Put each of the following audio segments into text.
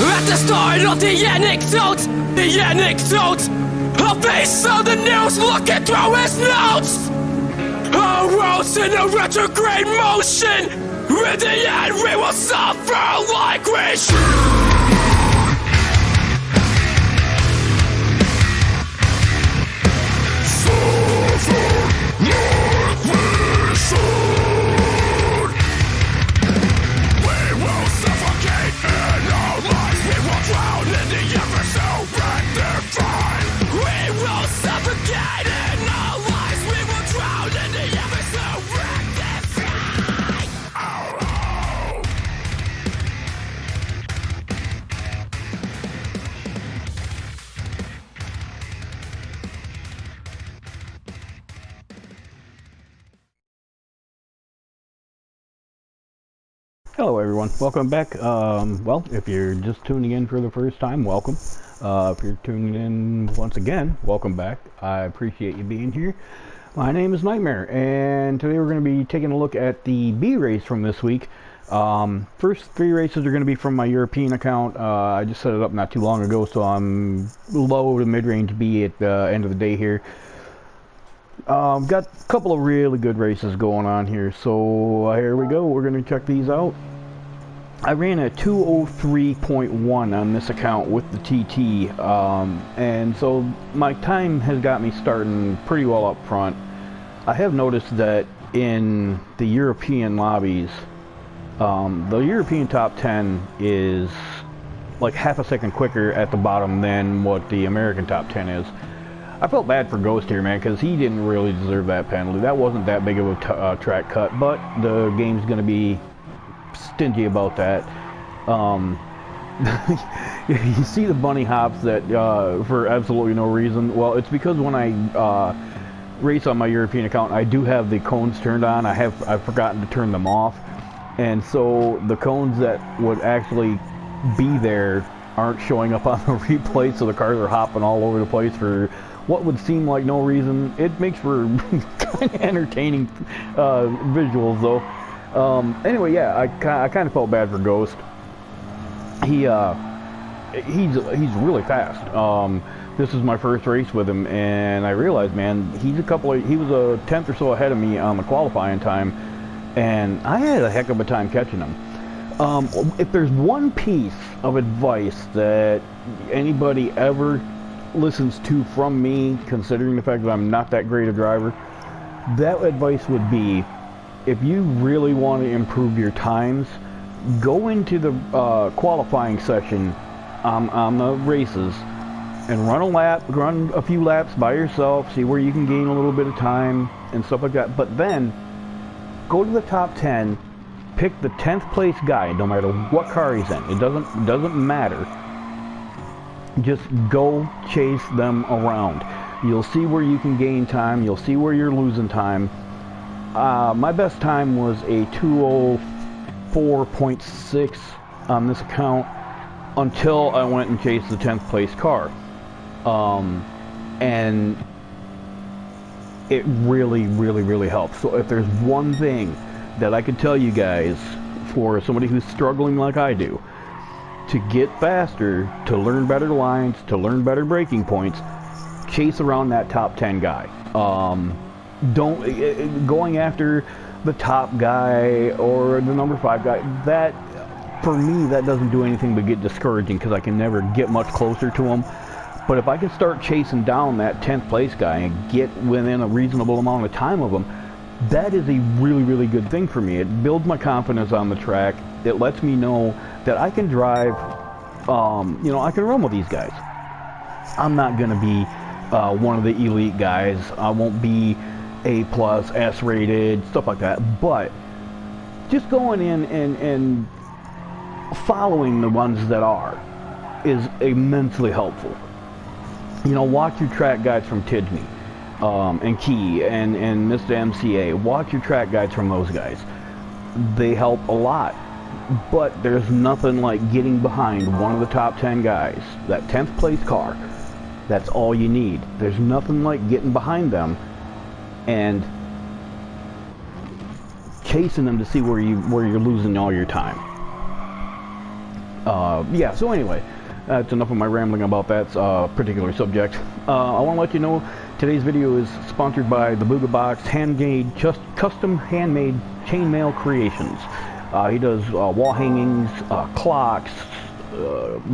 At the start of the anecdote, a face on the news looking through his notes. A rose in a retrograde motion. In the end, we will suffer like we should. Hello everyone, welcome back. Well, if you're just tuning in for the first time, welcome. If you're tuning in once again, welcome back. I appreciate you being here. My name is Nightmare, and today we're going to be taking a look at the B race from this week. First three races are going to be from my European account. I just set it up not too long ago, so I'm low to mid-range B at the end of the day here. Got a couple of really good races going on here, so here we go. We're going to check these out. I ran a 2:03.1 on this account with the TT, and so my time has got me starting pretty well up front. I have noticed that in the European lobbies, the European top 10 is like half a second quicker at the bottom than what the American top 10 is. I felt bad for Ghost here, man, because he didn't really deserve that penalty. That wasn't that big of a track cut, but the game's going to be stingy about that. You see the bunny hops that for absolutely no reason. Well, it's because when I race on my European account, I do have the cones turned on. I've forgotten to turn them off, and so the cones that would actually be there aren't showing up on the replay, so the cars are hopping all over the place for what would seem like no reason. It makes for kind of entertaining visuals, though. Anyway, yeah, I kind of felt bad for Ghost. He's really fast. This is my first race with him, and I realized, man, he was a tenth or so ahead of me on the qualifying time, and I had a heck of a time catching him. If there's one piece of advice that anybody ever listens to from me, considering the fact that I'm not that great a driver, that advice would be, if you really want to improve your times, go into the qualifying section on the races and run a few laps by yourself, see where you can gain a little bit of time and stuff like that. But then go to the top 10, pick the 10th place guy, no matter what car he's in. It doesn't matter. Just go chase them around. You'll see where you can gain time. You'll see where you're losing time. My best time was a 2:04.6 on this account until I went and chased the 10th place car. And it really, really, really helps. So if there's one thing that I could tell you guys, for somebody who's struggling like I do, to get faster, to learn better lines, to learn better braking points, chase around that top 10 guy. Going after the top guy or the number 5 guy, that, for me, that doesn't do anything but get discouraging, because I can never get much closer to him. But if I can start chasing down that 10th place guy and get within a reasonable amount of time of him, that is a really, really good thing for me. It builds my confidence on the track. It lets me know that I can drive, I can run with these guys. I'm not going to be one of the elite guys. I won't be A+, S rated, stuff like that. But just going in and following the ones that are is immensely helpful. Watch your track guides from Tidney and Key and Mr. MCA. Watch your track guides from those guys. They help a lot. But there's nothing like getting behind one of the top 10 guys, that 10th place car. That's all you need. There's nothing like getting behind them and chasing them to see where you're losing all your time. Yeah, so anyway, that's enough of my rambling about that particular subject. I want to let you know today's video is sponsored by the Booga Box handmade, custom handmade chainmail creations. He does wall hangings, clocks,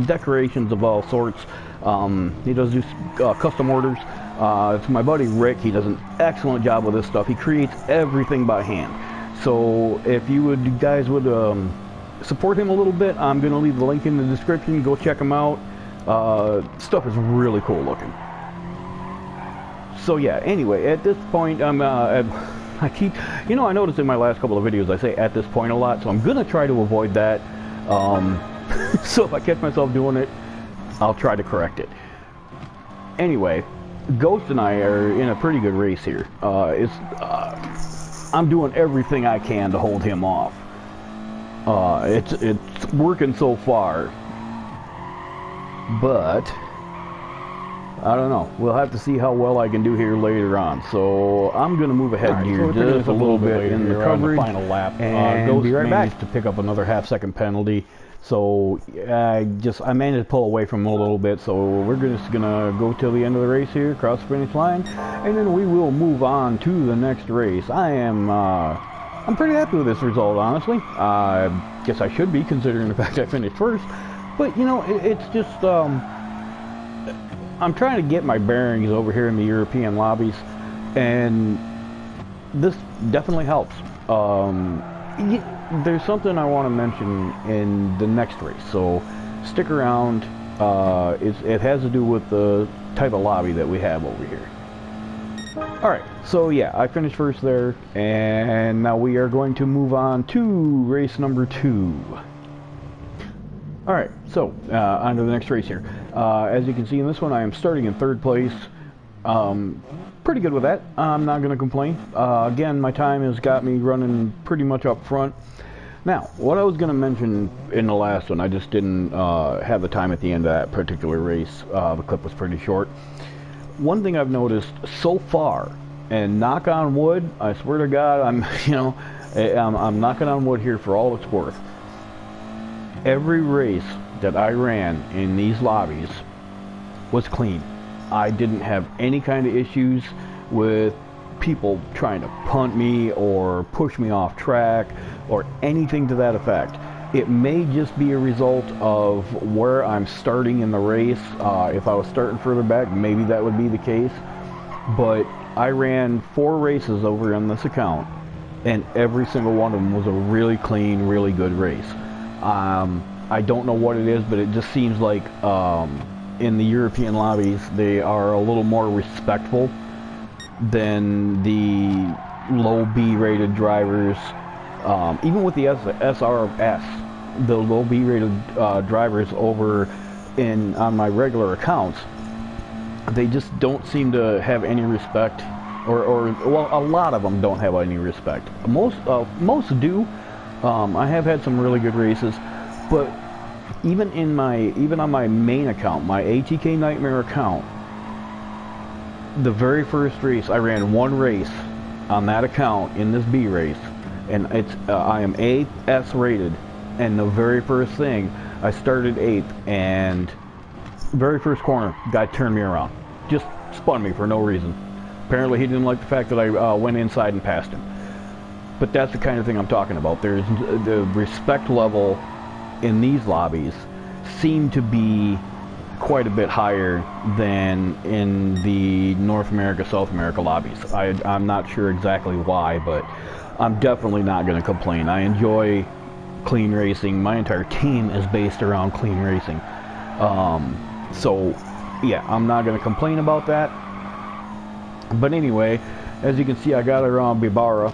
decorations of all sorts. He does do custom orders. It's my buddy Rick. He does an excellent job with this stuff. He creates everything by hand. So if you guys would support him a little bit, I'm going to leave the link in the description. Go check him out. Stuff is really cool looking. So yeah, anyway, at this point, I noticed in my last couple of videos I say at this point a lot, so I'm going to try to avoid that. So if I catch myself doing it, I'll try to correct it. Anyway, Ghost and I are in a pretty good race here. I'm doing everything I can to hold him off. It's working so far, but I don't know. We'll have to see how well I can do here later on. So I'm going to move ahead here just a little bit in the coverage, on the final lap, and Ghost be right back managed to pick up another half-second penalty. So I managed to pull away from him a little bit. So we're just gonna go till the end of the race here, cross the finish line, and then we will move on to the next race. I'm pretty happy with this result, honestly. I guess I should be, considering the fact I finished first. But you know, it's just I'm trying to get my bearings over here in the European lobbies, and this definitely helps. There's something I want to mention in the next race, so stick around. It has to do with the type of lobby that we have over here. Alright, so yeah, I finished first there, and now we are going to move on to race number 2. Alright, so on to the next race here. As you can see in this one, I am starting in 3rd place. Pretty good with that. I'm not going to complain. Again, my time has got me running pretty much up front. Now, what I was going to mention in the last one, I just didn't have the time at the end of that particular race. The clip was pretty short. One thing I've noticed so far, and knock on wood, I swear to God, I'm knocking on wood here for all it's worth. Every race that I ran in these lobbies was clean. I didn't have any kind of issues with people trying to punt me or push me off track or anything to that effect. It may just be a result of where I'm starting in the race. If I was starting further back, maybe that would be the case. But I ran 4 races over on this account, and every single one of them was a really clean, really good race. I don't know what it is, but it just seems like in the European lobbies, they are a little more respectful than the low B-rated drivers. Even with the SRS, the low B-rated drivers over on my regular accounts, they just don't seem to have any respect, or well, a lot of them don't have any respect. Most do. I have had some really good races, but even on my main account, my ATK Nightmare account, the very first race, I ran 1 race on that account in this B race, and I am AS rated, and the very first thing, I started 8th, and very first corner, guy turned me around, just spun me for no reason. Apparently he didn't like the fact that I went inside and passed him. But that's the kind of thing I'm talking about. There's the respect level in these lobbies seem to be quite a bit higher than in the North America, South America lobbies. I'm not sure exactly why, but I'm definitely not going to complain. I enjoy clean racing. My entire team is based around clean racing. So yeah, I'm not going to complain about that. But anyway, as you can see, I got around Bibara,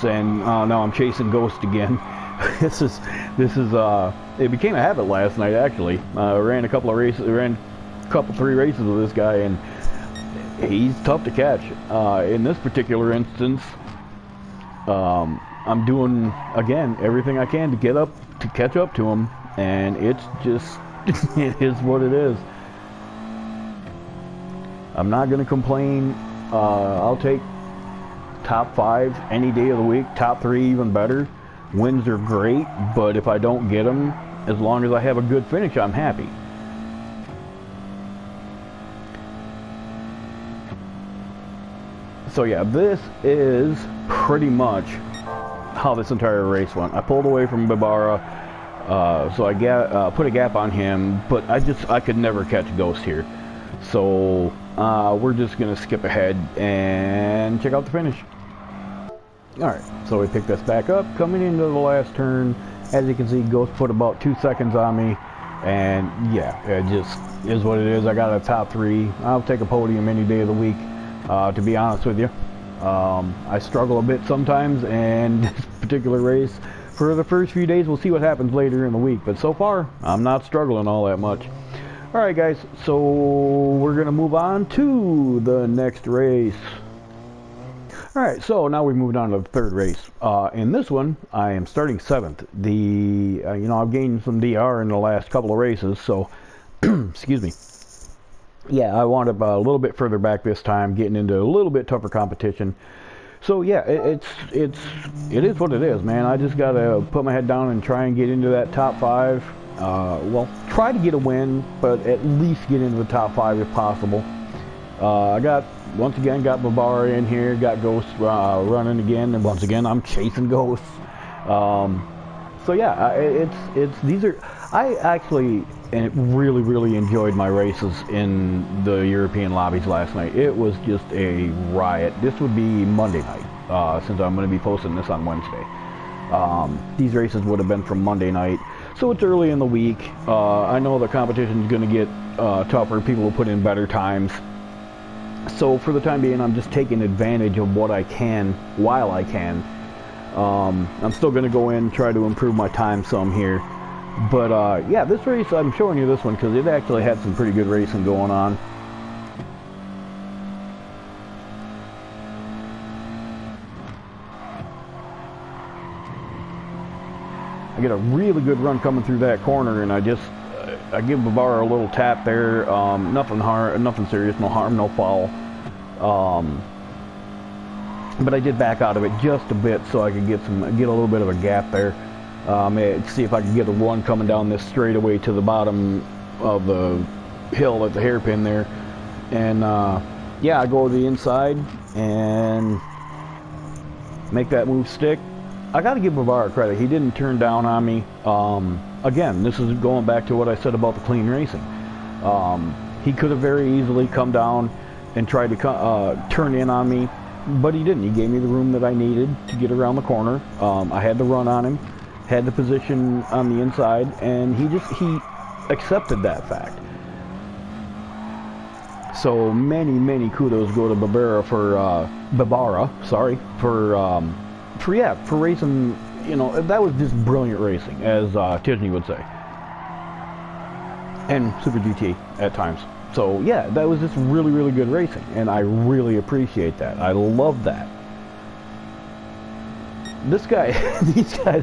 saying, now I'm chasing Ghost again. This is it became a habit last night, actually. Ran a couple of races, 3 races with this guy, and he's tough to catch. In this particular instance, I'm doing, again, everything I can to catch up to him, and it's just, it is what it is. I'm not going to complain. I'll take top 5 any day of the week, top 3 even better. Wins are great, but if I don't get them, As long as I have a good finish, I'm happy. So yeah, this is pretty much how this entire race went. I pulled away from Barbara, so I put a gap on him, but I could never catch Ghost here. So we're just gonna skip ahead and check out the finish. Alright, so we pick this back up, coming into the last turn. As you can see, Ghost put about 2 seconds on me, and yeah, it just is what it is. I got a top 3. I'll take a podium any day of the week, to be honest with you. I struggle a bit sometimes, and this particular race, for the first few days, we'll see what happens later in the week, but so far, I'm not struggling all that much. Alright guys, so we're going to move on to the next race. Alright, so now we've moved on to the third race. In this one, I am starting 7th. I've gained some DR in the last couple of races, so, excuse me. Yeah, I wound up a little bit further back this time, getting into a little bit tougher competition. So yeah, it is what it is, man. I just gotta put my head down and try and get into that top 5. Well, try to get a win, but at least get into the top 5 if possible. Once again, got Barbara in here, got Ghost running again, and once again, I'm chasing Ghosts. So yeah, I actually really enjoyed my races in the European lobbies last night. It was just a riot. This would be Monday night, since I'm going to be posting this on Wednesday. These races would have been from Monday night, so it's early in the week. I know the competition is going to get tougher. People will put in better times. So for the time being, I'm just taking advantage of what I can while I can. I'm still going to go in and try to improve my time some here. But yeah, this race, I'm showing you this one because it actually had some pretty good racing going on. I get a really good run coming through that corner, and I give Barbara a little tap there. Nothing serious, no harm, no foul. But I did back out of it just a bit so I could get a little bit of a gap there. See if I could get a run coming down this straightaway to the bottom of the hill at the hairpin there. And yeah, I go to the inside and make that move stick. I got to give Barbara credit. He didn't turn down on me. Again, this is going back to what I said about the clean racing. He could have very easily come down and tried to turn in on me, but he didn't. He gave me the room that I needed to get around the corner. I had the run on him, had the position on the inside, and he accepted that fact. So many kudos go to Barbara for racing. You know, that was just brilliant racing, as Tisney would say, and Super GT at times. So yeah, that was just really good racing, and I really appreciate that. I love that. These guys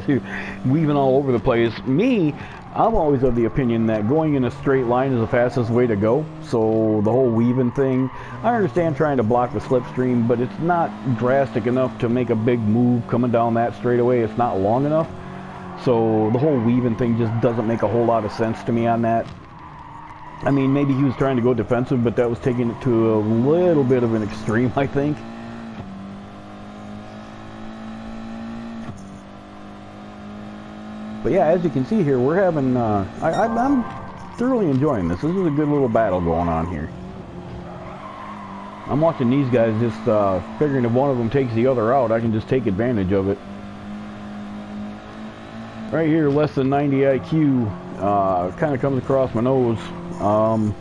are weaving all over the place. I'm always of the opinion that going in a straight line is the fastest way to go. So the whole weaving thing, I understand trying to block the slipstream, but it's not drastic enough to make a big move coming down that straightaway. It's not long enough. So the whole weaving thing just doesn't make a whole lot of sense to me on that. I mean, maybe he was trying to go defensive, but that was taking it to a little bit of an extreme, I think. But yeah, as you can see here, we're having, I'm thoroughly enjoying this. This is a good little battle going on here. I'm watching these guys just figuring if one of them takes the other out, I can just take advantage of it. Right here, less than 90 IQ, kind of comes across my nose. Not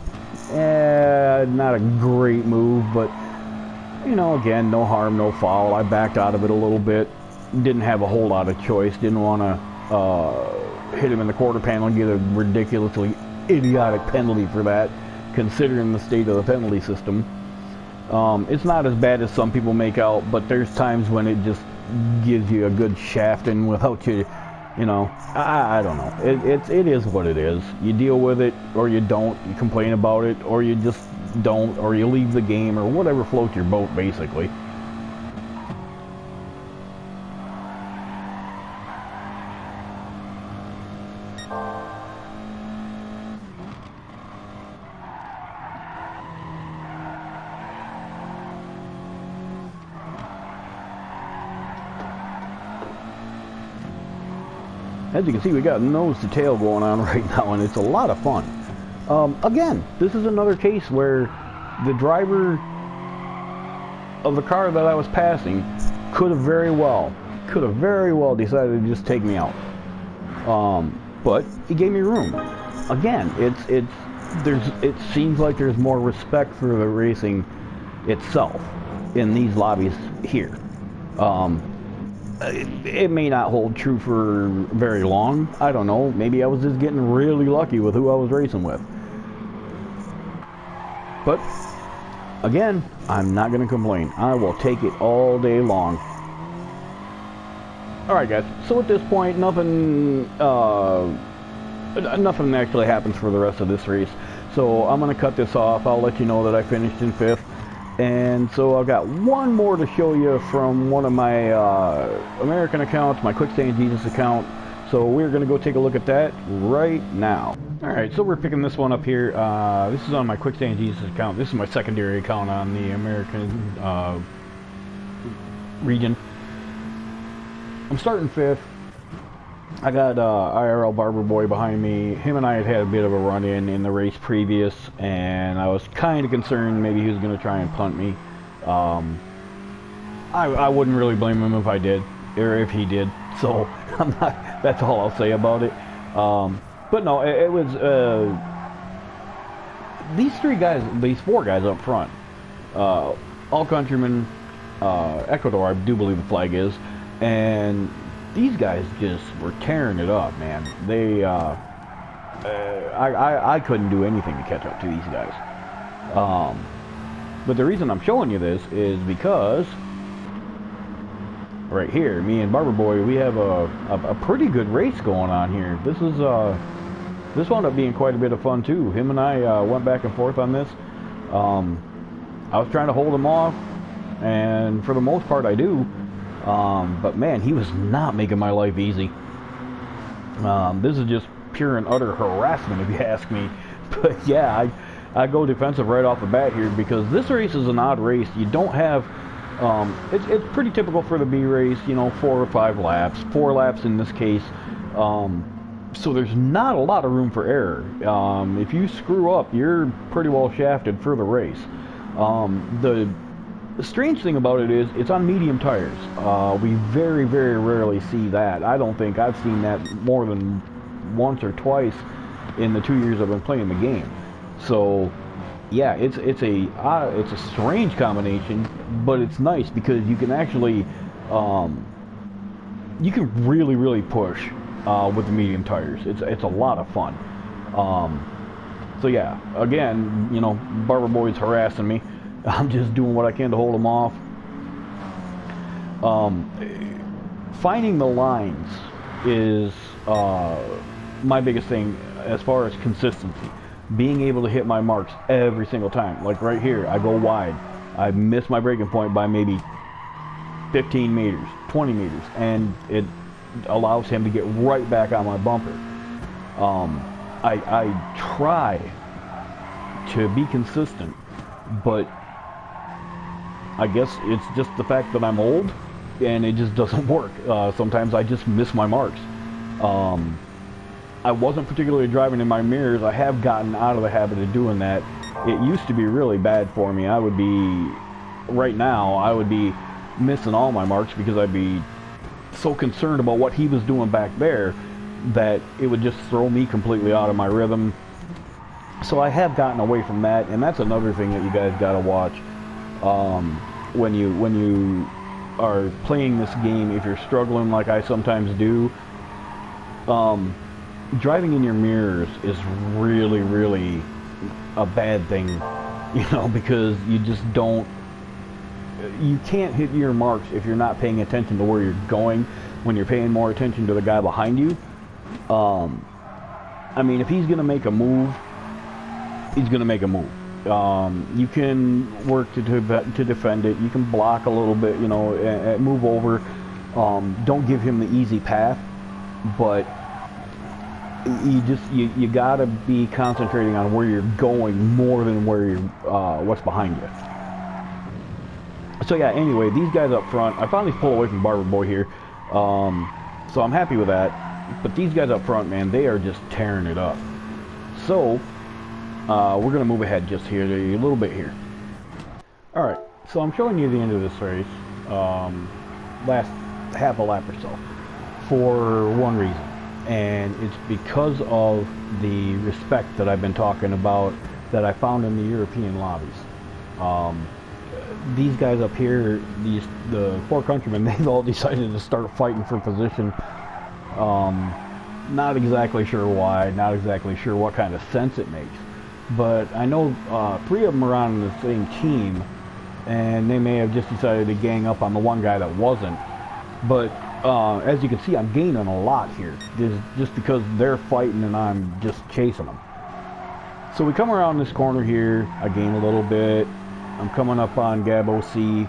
a great move, but, you know, again, no harm, no foul. I backed out of it a little bit. Didn't have a whole lot of choice. Didn't want to hit him in the quarter panel and get a ridiculously idiotic penalty for that, considering the state of the penalty system. It's not as bad as some people make out, but there's times when it just gives you a good shafting without you know, I don't know. It is what it is. You deal with it, or you don't. You complain about it, or you just don't, or you leave the game, or whatever floats your boat, basically. As you can see, we got nose to tail going on right now, and it's a lot of fun. Again, this is another case where the driver of the car that I was passing could have very well decided to just take me out. But he gave me room. Again, it seems like there's more respect for the racing itself in these lobbies here. It may not hold true for very long. I don't know. Maybe I was just getting really lucky with who I was racing with. But again, I'm not going to complain. I will take it all day long. Alright guys, so at this point, nothing actually happens for the rest of this race. So I'm going to cut this off. I'll let you know that I finished in 5th. And so I've got one more to show you from one of my American accounts, my Quick Stand Jesus account. So we're going to go take a look at that right now. Alright, so we're picking this one up here. This is on my Quick Stand Jesus account. This is my secondary account on the American region. I'm starting 5th. I got IRL Barber Boy behind me. Him and I had a bit of a run-in in the race previous, and I was kind of concerned maybe he was going to try and punt me. I wouldn't really blame him if I did, or if he did. So I'm not. That's all I'll say about it. But no, it was these four guys up front, all countrymen, Ecuador, I do believe the flag is, and these guys just were tearing it up, man. They, I couldn't do anything to catch up to these guys. But the reason I'm showing you this is because right here, me and Barber Boy, we have a pretty good race going on here. This wound up being quite a bit of fun too. Him and I went back and forth on this. I was trying to hold him off, and for the most part I do. But man, he was not making my life easy. This is just pure and utter harassment if you ask me. But yeah, I go defensive right off the bat here because this race is an odd race. You don't have, it's pretty typical for the B race, you know, 4 or 5 laps, 4 laps in this case. So there's not a lot of room for error. If you screw up, you're pretty well shafted for the race. The strange thing about it is it's on medium tires. We very, very rarely see that. I don't think I've seen that more than once or twice in the 2 years I've been playing the game. So yeah, it's a strange combination, but it's nice because you can actually you can really push with the medium tires. It's a lot of fun. So yeah, again, you know, Barber Boy's harassing me. I'm just doing what I can to hold them off. Finding the lines is my biggest thing as far as consistency. Being able to hit my marks every single time. Like right here, I go wide. I miss my braking point by maybe 15 meters, 20 meters, and it allows him to get right back on my bumper. I try to be consistent, but I guess it's just the fact that I'm old and it just doesn't work. Sometimes I just miss my marks. I wasn't particularly driving in my mirrors. I have gotten out of the habit of doing that. It used to be really bad for me. Right now, I would be missing all my marks because I'd be so concerned about what he was doing back there that it would just throw me completely out of my rhythm. So I have gotten away from that, and that's another thing that you guys gotta watch. When you are playing this game, if you're struggling like I sometimes do, driving in your mirrors is really a bad thing, you know, because you can't hit your marks if you're not paying attention to where you're going, when you're paying more attention to the guy behind you. I mean, if he's gonna make a move, he's gonna make a move. You can work to defend it. You can block a little bit, you know, and move over. Don't give him the easy path, but you gotta be concentrating on where you're going more than where you're what's behind you. So yeah, anyway, these guys up front, I finally pulled away from Barber Boy here, so I'm happy with that. But these guys up front, man, they are just tearing it up. So, we're going to move ahead just here, a little bit here. Alright, so I'm showing you the end of this race, last half a lap or so, for one reason. And it's because of the respect that I've been talking about that I found in the European lobbies. These guys up here, the four countrymen, they've all decided to start fighting for position. Not exactly sure why, not exactly sure what kind of sense it makes. But I know 3 of them are on the same team, and they may have just decided to gang up on the one guy that wasn't. But as you can see, I'm gaining a lot here, just because they're fighting and I'm just chasing them. So we come around this corner here, I gain a little bit. I'm coming up on Gab OC.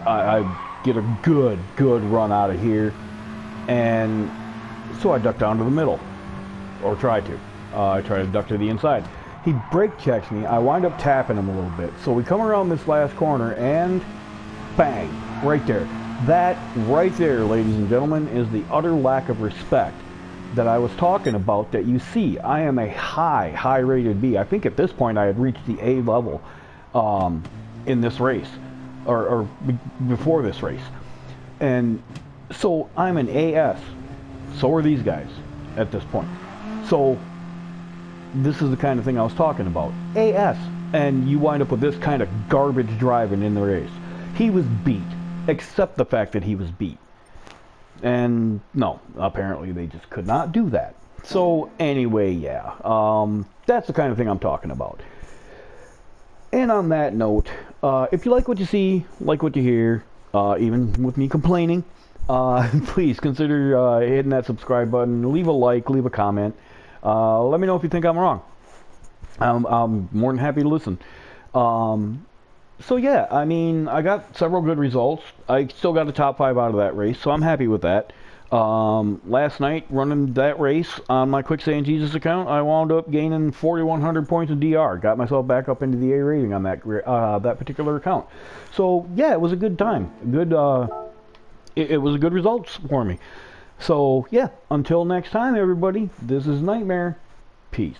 I get a good run out of here, and so I duck down to the middle, or try to. I try to duck to the inside. He brake checks me. I wind up tapping him a little bit. So we come around this last corner, and bang, right there. That right there, ladies and gentlemen, is the utter lack of respect that I was talking about that you see. I am a high rated B. I think at this point I had reached the A level in this race, or before this race. And so I'm an AS. So are these guys at this point. So this is the kind of thing I was talking about. AS. And you wind up with this kind of garbage driving in the race. He was beat. Except the fact that he was beat. And no, apparently they just could not do that. So anyway, yeah, that's the kind of thing I'm talking about. And on that note, if you like what you see, like what you hear, even with me complaining, please consider hitting that subscribe button, leave a like, leave a comment. Let me know if you think I'm wrong. I'm more than happy to listen. So yeah, I mean, I got several good results. I still got a top 5 out of that race, so I'm happy with that. Last night, running that race on my Quicksand Jesus account, I wound up gaining 4,100 points in DR. Got myself back up into the A rating on that particular account. So yeah, it was a good time. It was a good results for me. So yeah, until next time, everybody, this is Nightmare. Peace.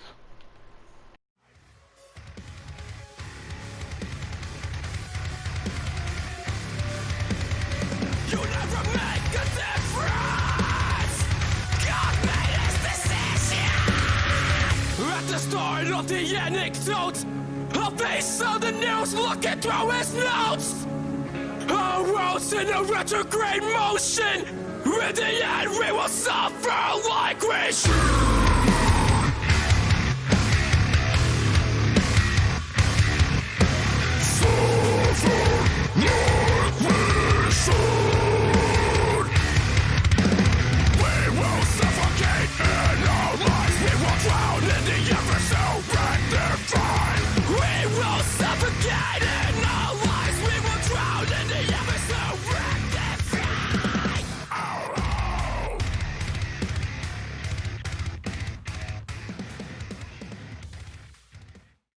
You never make a difference. God made his decision. At the start of the anecdote, a face on the news looking through his notes. A rose in a retrograde motion. In the end, we will suffer like we should.